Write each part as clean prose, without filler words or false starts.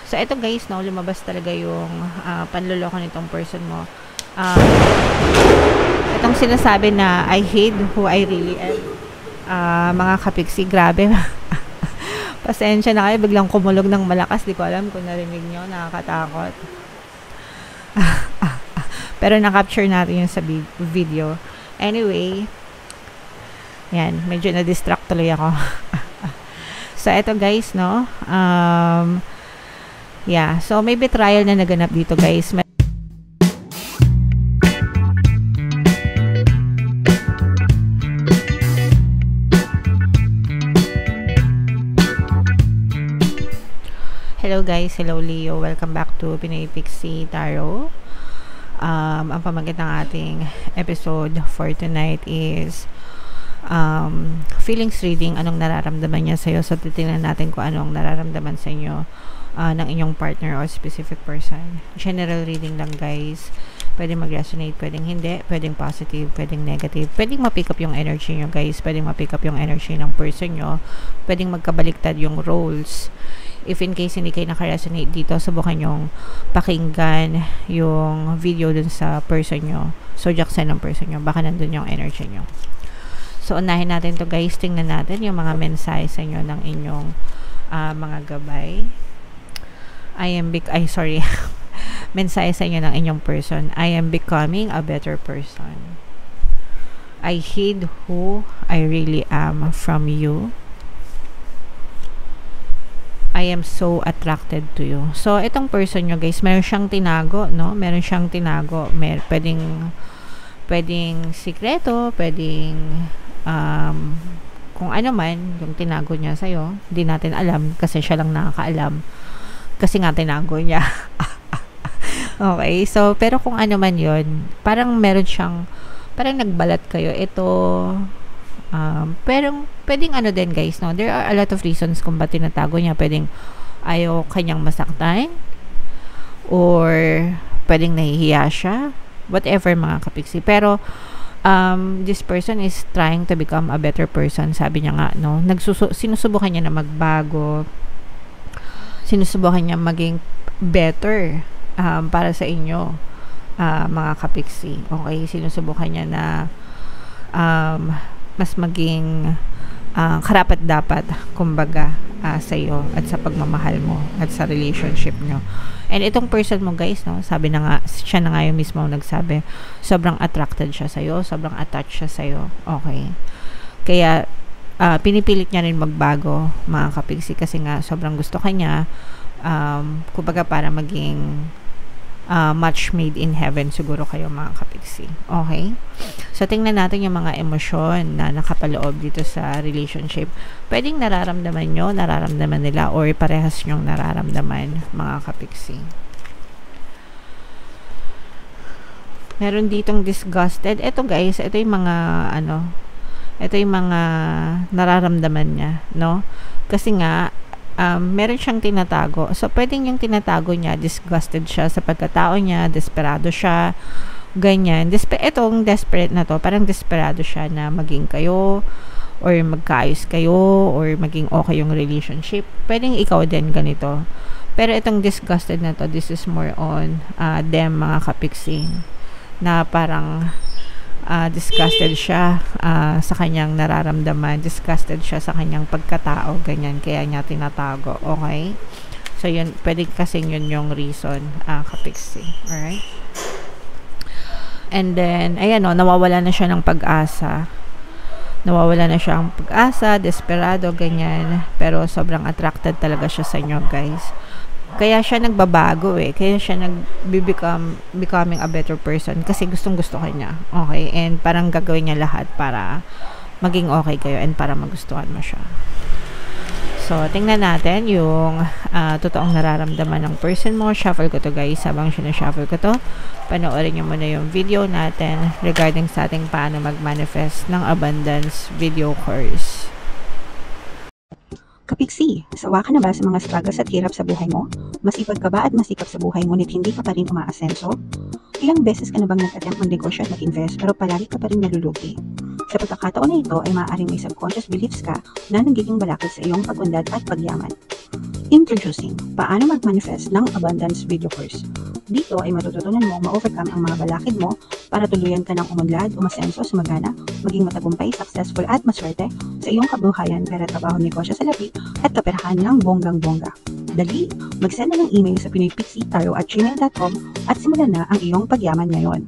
So, eto guys, no, lumabas talaga yung panloloko nitong person mo. Um, Itong sinasabi na I hate who I really am. Mga kapiksi, grabe. Pasensya na kayo, biglang kumulog ng malakas. Di ko alam kung narinig nyo, nakakatakot. Pero na-capture natin yun sa video. Anyway, yan, medyo na-distract tuloy ako. So, eto guys, no, yeah, so may betrayal na naganap dito guys. Hello guys, hello Leo, welcome back to Pinoy Pixie Tarot. Ang pamagat ng ating episode for tonight is feelings reading, anong nararamdaman niya sa'yo. So, titingnan natin kung anong nararamdaman sa inyo ng inyong partner or specific person. General reading lang guys. Pwedeng mag-resonate, pwedeng hindi, pwedeng positive, pwedeng negative. Pwedeng ma-pick up yung energy nyo guys. Pwedeng ma-pick up yung energy ng person nyo. Pwedeng magkabaliktad yung roles. If in case hindi kayo naka-resonate dito, subukan yung pakinggan yung video dun sa person nyo. Zodiac sign ng person nyo. Baka nandun yung energy nyo. So, unahin natin to guys. Tingnan natin yung mga mensahe sa inyo ng inyong mga gabay. Mensahe sa inyo ng inyong person. I am becoming a better person. I hid who I really am from you. I am so attracted to you. So, itong person nyo guys, meron siyang tinago, no? Meron siyang tinago. Pwedeng sikreto, pwedeng kung ano man yung tinago niya sa'yo. Hindi natin alam kasi siya lang nakakaalam. Kasi nga tinago niya. Okay, so, pero kung ano man yun, parang meron siyang, parang nagbalat kayo. Ito, pero pwedeng ano din guys, no? There are a lot of reasons kung ba't tinatago niya. Pwedeng ayaw kanyang masaktan, or pwedeng nahihiya siya, whatever mga kapiksi. Pero this person is trying to become a better person. Sabi niya nga, no? Sinusubukan niya na magbago. Sinusubukan niya maging better para sa inyo, mga kapiksi. Okay, sinusubukan niya na mas maging karapat dapat kumbaga sa iyo at sa pagmamahal mo at sa relationship nyo. And itong person mo guys, no, sabi na nga, siya na nga yung mismo nagsabi, sobrang attracted siya sa iyo, sobrang attached siya sa iyo. Okay, kaya pinipilit niya rin magbago mga kapiksi, kasi nga sobrang gusto kanya, kumbaga para maging match made in heaven siguro kayo mga kapiksi. Okay? So, tingnan natin yung mga emosyon na nakapaloob dito sa relationship. Pwedeng nararamdaman nyo, nararamdaman nila, or parehas nyong nararamdaman mga kapiksi. Meron ditong disgusted. Ito guys, ito yung mga ito yung mga nararamdaman niya, no? Kasi nga meron siyang tinatago. So, pwedeng yung tinatago niya, disgusted siya sa pagkatao niya, desperado siya, ganyan. Itong desperate na to, parang desperado siya na maging kayo, or magkaayos kayo, or maging okay yung relationship. Pwedeng ikaw din ganito. Pero itong disgusted na to, this is more on them mga kapiksi, na parang disgusted siya sa kanyang nararamdaman, disgusted siya sa kanyang pagkatao, ganyan, kaya niya tinatago. Okay, so yun, pwede kasing yun yung reason, kapiksi. Alright, and then ayan, no, nawawala na siya ng pag-asa, desperado, ganyan, pero sobrang attracted talaga siya sa inyo guys. Kaya siya nagbabago kaya siya becoming a better person, kasi gustong-gusto kanya. Okay, and parang gagawin niya lahat para maging okay kayo and para magustuhan mo siya. So, tingnan natin yung totoong nararamdaman ng person mo. Shuffle ko to guys. Habang sinashuffle ko to, panoorin nyo muna yung video natin regarding sa ating paano mag-manifest ng abundance video course. Kapiksi, sawa ka na ba sa mga struggles at hirap sa buhay mo? Masipag ka ba at masikap sa buhay ngunit hindi ka pa rin umaasenso? Ilang beses ka na bang nag-attempt mag-negosyo at mag-invest pero palagi ka pa rin nalulugi? Sa pagkakataon na ito ay maaaring may subconscious beliefs ka na nagiging balakid sa iyong pag-unlad at pagyaman. Introducing, paano mag-manifest ng abundance video course. Dito ay matututunan mo ma-overcome ang mga balakid mo para tuluyan ka ng umunlad, umasenso, sumagana, maging matagumpay, successful at maswerte sa iyong kabuhayan, pera, trabaho, negosyo, salapi at kaperahan ng bonggang-bongga. Dali, mag-send na ng email sa pinoypixie@gmail.com at simulan na ang iyong pagyaman ngayon.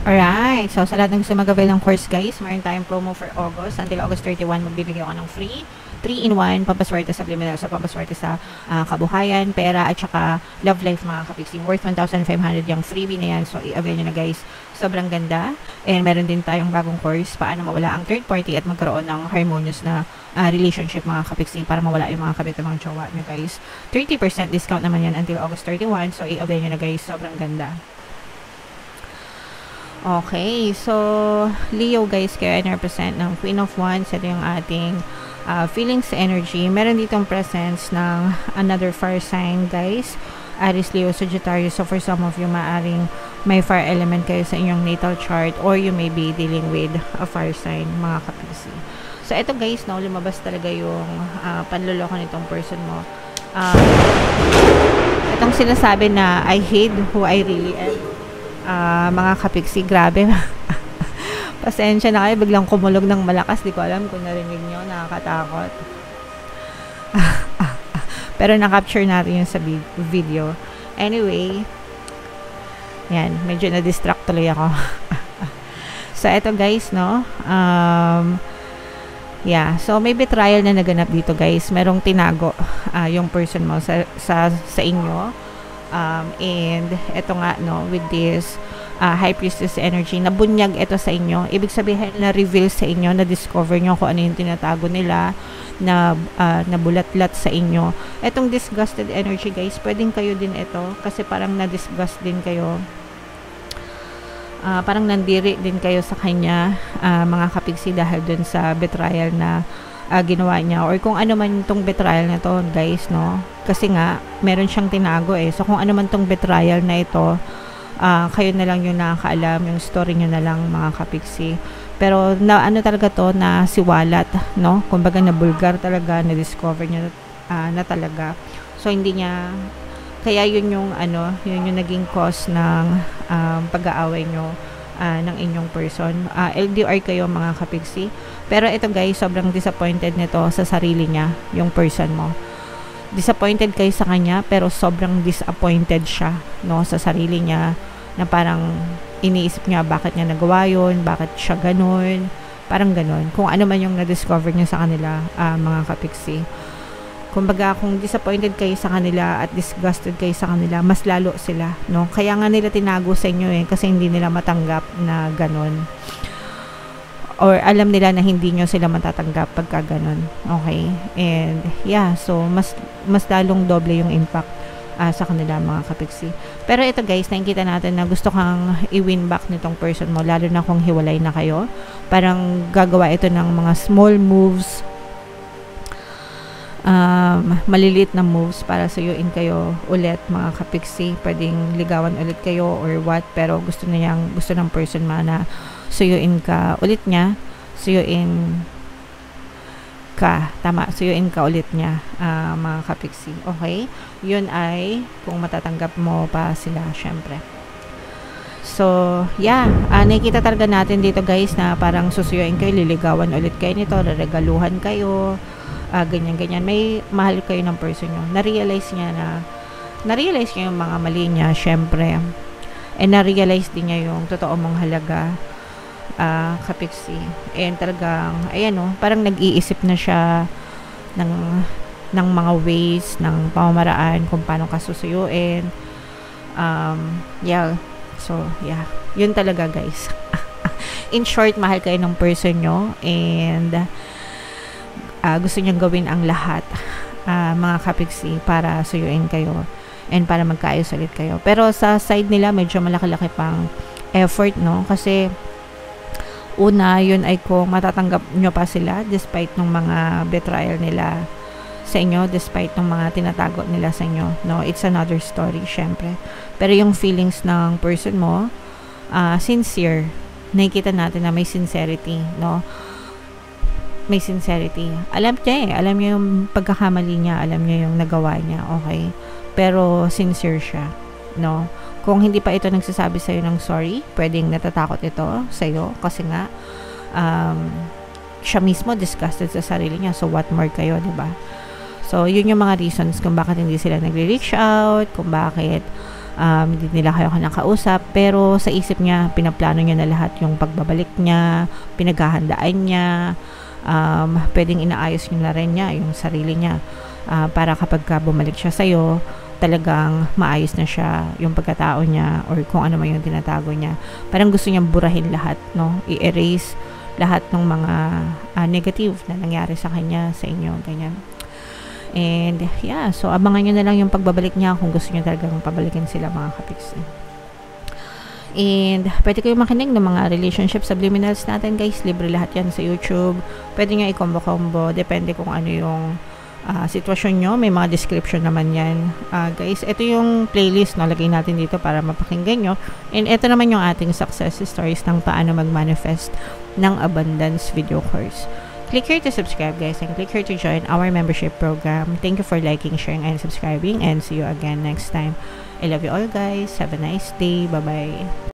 Alright, so sa lahat ng gusto mag-avail ng course guys, mayroon tayong promo for August. Until August 31, magbibigay ako ng free 3-in-1 pampaswerte subliminal sa pampaswerte sa kabuhayan, pera at saka love life mga kapixie. Worth 1,500 yung freebie na yan. So i-avail nyo na guys. Sobrang ganda. And meron din tayong bagong course, paano mawala ang third party at magkaroon ng harmonious na relationship mga kapixie para mawala yung mga kabit ng mga jowa nyo guys. 30% discount naman yan until August 31. So i-avail nyo na guys. Sobrang ganda. Okay, so Leo guys, kayo ay represent ng Queen of Wands. Ito yung ating feelings energy. Meron ditong presence ng another fire sign guys, Aries, Leo, Sagittarius. So for some of you, maaring may fire element kayo sa inyong natal chart, or you may be dealing with a fire sign mga kapisi. So ito guys, no, lumabas talaga yung panloloko nitong person mo. Itong sinasabi na I hate who I really am. Mga kapiksi, grabe. Pasensya na kayo, biglang kumulog ng malakas, di ko alam kung narinig nyo, nakakatakot. Pero na-capture natin yun sa video. Anyway, yan, medyo na-distract tuloy ako. So eto guys, no, yeah, so may betrayal na naganap dito guys. Merong tinago yung person mo sa inyo. And eto nga, no, with this High Priestess energy, nabunyag ito sa inyo. Ibig sabihin, na-reveal sa inyo, na-discover nyo kung ano yung tinatago nila, na nabulat-lat sa inyo. Etong disgusted energy guys, pwedeng kayo din ito, kasi parang na-disgust din kayo. Parang nandiri din kayo sa kanya, mga kapigsi, dahil dun sa betrayal na ginawa niya, or kung ano man itong betrayal na to guys, no, kasi nga meron siyang tinago so kung ano man itong betrayal na ito, kayo na lang yung nakakaalam, yung story nyo na lang mga kapiksi. Pero na ano talaga to, na siwalat, no, kumbaga na bulgar talaga, na discover nyo na talaga. So hindi niya, kaya yun yung yun yung naging cause ng pag-aaway nyo ng inyong person. LDR kayo mga kapigsi. Pero ito guys, sobrang disappointed nito sa sarili niya, yung person mo. Disappointed kayo sa kanya, pero sobrang disappointed siya, no, sa sarili niya, na parang iniisip niya bakit niya nagawa yun, bakit siya ganun, parang ganun. Kung ano man yung na-discover niya sa kanila, mga kapigsi. Kumbaga, kung disappointed kayo sa kanila at disgusted kayo sa kanila, mas lalo sila, no? Kaya nga nila tinago sa inyo kasi hindi nila matanggap na ganun. Or alam nila na hindi nyo sila matatanggap pagka ganun. Okay? And yeah, so mas lalong doble yung impact sa kanila mga kapiksi. Pero ito guys, nakikita natin na gusto kang i-win back nitong person mo, lalo na kung hiwalay na kayo. Parang gagawa ito ng mga small moves, maliliit na moves para suyuin kayo ulit mga kapiksi. Pwedeng ligawan ulit kayo or what, pero gusto ng person na suyuin ka ulit niya, suyuin ka ulit niya, mga kapiksi. Okay, yun ay kung matatanggap mo pa sila, syempre. So yeah, nakikita talaga natin dito guys na parang susuyuin kayo, liligawan ulit kayo nito, regaluhan kayo, ganyan. May mahal kayo ng person nyo. Na-realize niya yung mga mali niya, syempre. And na-realize din niya yung totoo mong halaga, kapiksi. And talagang, ayan parang nag-iisip na siya ng mga ways, ng pamamaraan kung paano ka susuyuin. Yeah. So, yeah. Yun talaga guys. In short, mahal kayo ng person nyo, and gusto niyang gawin ang lahat, mga kapiksi, para suyuin kayo and para magkaayos ulit kayo. Pero sa side nila, medyo malaki-laki pang effort, no? Kasi una, yun ay kung matatanggap nyo pa sila despite ng mga betrayal nila sa inyo, despite ng mga tinatago nila sa inyo, no? It's another story, syempre. Pero yung feelings ng person mo, sincere. Nakikita natin na may sincerity, no? may sincerity. Alam niya alam niya yung pagkakamali niya, alam niya yung nagawa niya, okay? Pero sincere siya, no? Kung hindi pa ito nagsasabi sa'yo ng sorry, pwedeng natatakot ito sa'yo kasi nga, siya mismo disgusted sa sarili niya. So, what more kayo, diba? So, yun yung mga reasons kung bakit hindi sila nagre-reach out, kung bakit hindi nila kayo nakausap. Pero sa isip niya, pinaplano niya na lahat yung pagbabalik niya, pinaghahandaan niya, pwedeng inaayos niya na rin niya yung sarili niya para kapag bumalik siya sa'yo, talagang maayos na siya yung pagkatao niya or kung ano man yung tinatago niya. Parang gusto niyang burahin lahat, no? I-erase lahat ng mga negative na nangyari sa kanya, sa inyo, ganyan. And yeah, so abangan nyo na lang yung pagbabalik niya kung gusto nyo talagang pabalikin sila, mga kapiksi. And pwede kayo makinig ng mga relationship subliminals natin, guys. Libre lahat yan sa YouTube. Pwede nyo i-combo-combo, depende kung ano yung sitwasyon nyo. May mga description naman yan, guys. Ito yung playlist, no, lagay natin dito para mapakinggan nyo. And ito naman yung ating success stories ng paano mag-manifest ng abundance video course. Click here to subscribe, guys, and click here to join our membership program. Thank you for liking, sharing, and subscribing, and see you again next time. I love you all, guys. Have a nice day. Bye-bye.